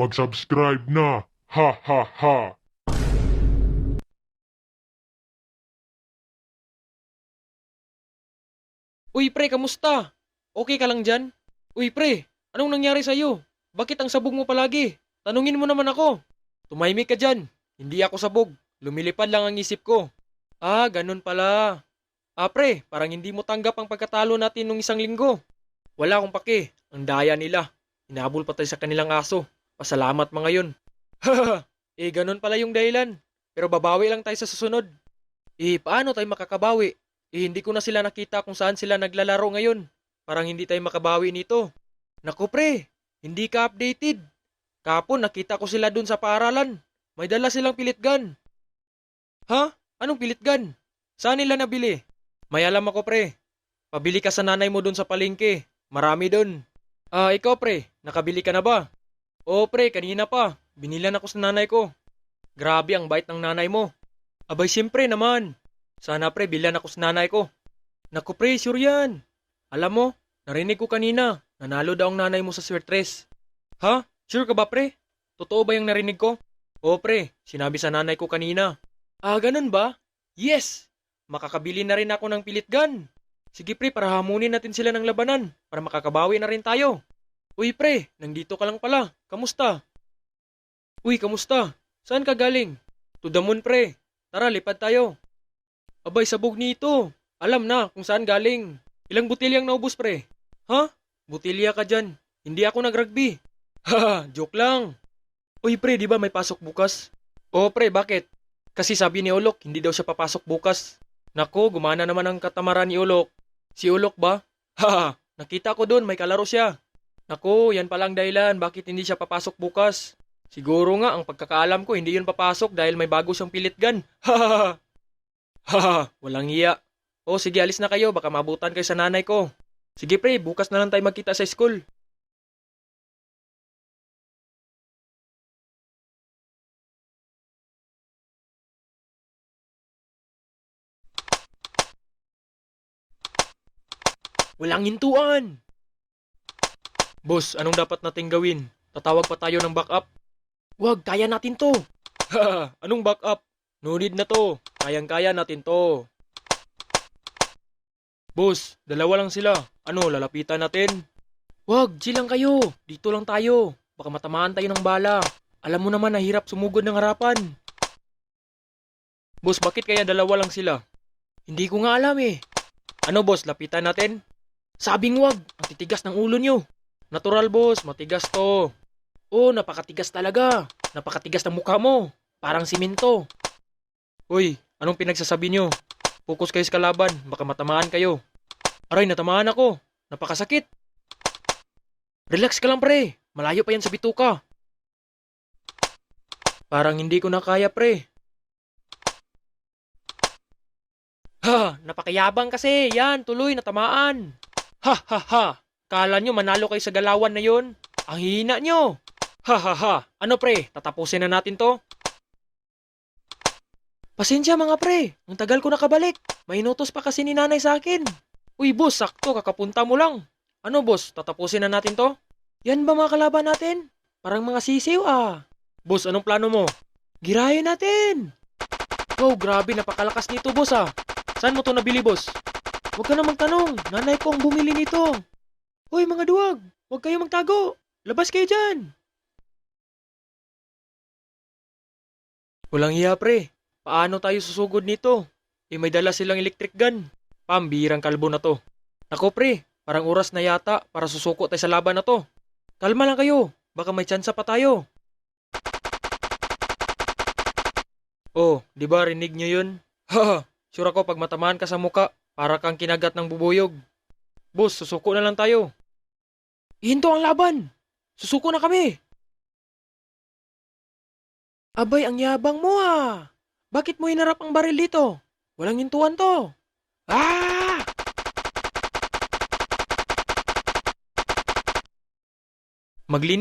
Mag-subscribe na. Ha ha ha. Uy pre, kamusta? Okay ka lang dyan? Uy pre, anong nangyari sa'yo? Bakit ang sabog mo palagi? Tanungin mo naman ako. Tumahimik ka dyan. Hindi ako sabog. Lumilipad lang ang isip ko. Ah, ganun pala. Ah pre, parang hindi mo tanggap ang pagkatalo natin nung isang linggo. Wala akong pake. Ang daya nila. Hinabol pa tayo sa kanilang aso. Pasalamat mga yun. Hahaha, ganun pala yung dahilan. Pero babawi lang tayo sa susunod. Paano tayo makakabawi? Hindi ko na sila nakita kung saan sila naglalaro ngayon. Parang hindi tayo makabawi nito. Naku pre, hindi ka updated. Kapon nakita ko sila dun sa paaralan. May dala silang pilit gun. Ha? Anong pilit gun? Saan nila nabili? May alam ako pre. Pabili ka sa nanay mo dun sa palengke. Marami dun. Ah, ikaw pre, nakabili ka na ba? Oo pre, kanina pa. Binilan ako sa nanay ko. Grabe ang bait ng nanay mo. Abay siyempre naman. Sana pre, bilan ako sa nanay ko. Naku pre, sure yan. Alam mo, narinig ko kanina, nanalo daw ang nanay mo sa Swertres. Ha? Sure ka ba pre? Totoo ba yung narinig ko? Oo pre, sinabi sa nanay ko kanina. Ah, ganun ba? Yes! Makakabili na rin ako ng pilit gun. Sige pre, para hamunin natin sila ng labanan, para makakabawi na rin tayo. Uy pre, nandito ka lang pala. Kamusta? Uy, kamusta? Saan ka galing? To the moon pre. Tara, lipad tayo. Abay, sabog nito. Alam na kung saan galing. Ilang butilyang naubos pre? Ha? Butilya ka dyan. Hindi ako nag-rugby. Haha, joke lang. Uy pre, di ba may pasok bukas? Oo pre, bakit? Kasi sabi ni Ulok, hindi daw siya papasok bukas. Nako, gumana naman ang katamaran ni Ulok. Si Ulok ba? Haha, nakita ko doon, may kalaro siya. Nako, yan palang dahilan bakit hindi siya papasok bukas. Siguro nga, ang pagkakaalam ko, hindi yun papasok dahil may bago siyang pilit gun. Hahaha. Haha, walang iya. O sige, alis na kayo, baka mabutan kayo sa nanay ko. Sige pre, bukas na lang tayo magkita sa school. Walang hintuan! Boss, anong dapat nating gawin? Tatawag pa tayo ng backup? Wag, kaya natin to. Haha, anong backup? No need na to. Kayang-kaya natin to. Boss, dalawa lang sila. Ano, lalapitan natin? Wag, chill lang kayo. Dito lang tayo. Baka matamaan tayo ng bala. Alam mo naman na hirap sumugod ng harapan. Boss, bakit kaya dalawa lang sila? Hindi ko nga alam eh. Ano boss, lapitan natin? Sabing wag, ang titigas ng ulo nyo. Natural boss, matigas to. Oh, napakatigas talaga. Napakatigas ng mukha mo. Parang simento. Uy, anong pinagsasabi nyo? Focus kayo sa kalaban, baka matamaan kayo. Aray, natamaan ako. Napakasakit. Relax ka lang pre, malayo pa yan sa bituka. Parang hindi ko na kaya pre. Ha, napakayabang kasi. Yan, tuloy natamaan. Ha ha ha. Kala nyo manalo kayo sa galawan na yon? Ang hina nyo. Ha ha ha. Ano pre, tatapusin na natin to? Pasensya mga pre, ang tagal ko nakabalik. May inutos pa kasi ni nanay sa akin. Uy boss, sakto kakapunta mo lang. Ano boss, tatapusin na natin to? Yan ba mga kalaban natin? Parang mga sisiw ah. Boss, anong plano mo? Girahin natin. Wow, grabe, napakalakas nito boss ah. Saan mo to nabili boss? Huwag ka na magtanong, nanay ko ang bumili nito. Hoy mga duwag, huwag kayo magtago. Labas kayo dyan. Walang hiya pre. Paano tayo susugod nito? May dala silang electric gun. Pambirang kalbo na to. Nako pre, parang oras na yata para susuko tayo sa laban na to. Kalma lang kayo, baka may tsansa pa tayo. Oh, di ba rinig nyo yun? Haha, sure ako pag matamaan ka sa muka, para kang kinagat ng bubuyog. Boss, susuko na lang tayo. Ihinto ang laban! Susuko na kami! Abay, ang yabang mo ah! Bakit mo hinarap ang baril dito? Walang hintuan to. Ah! Maglinis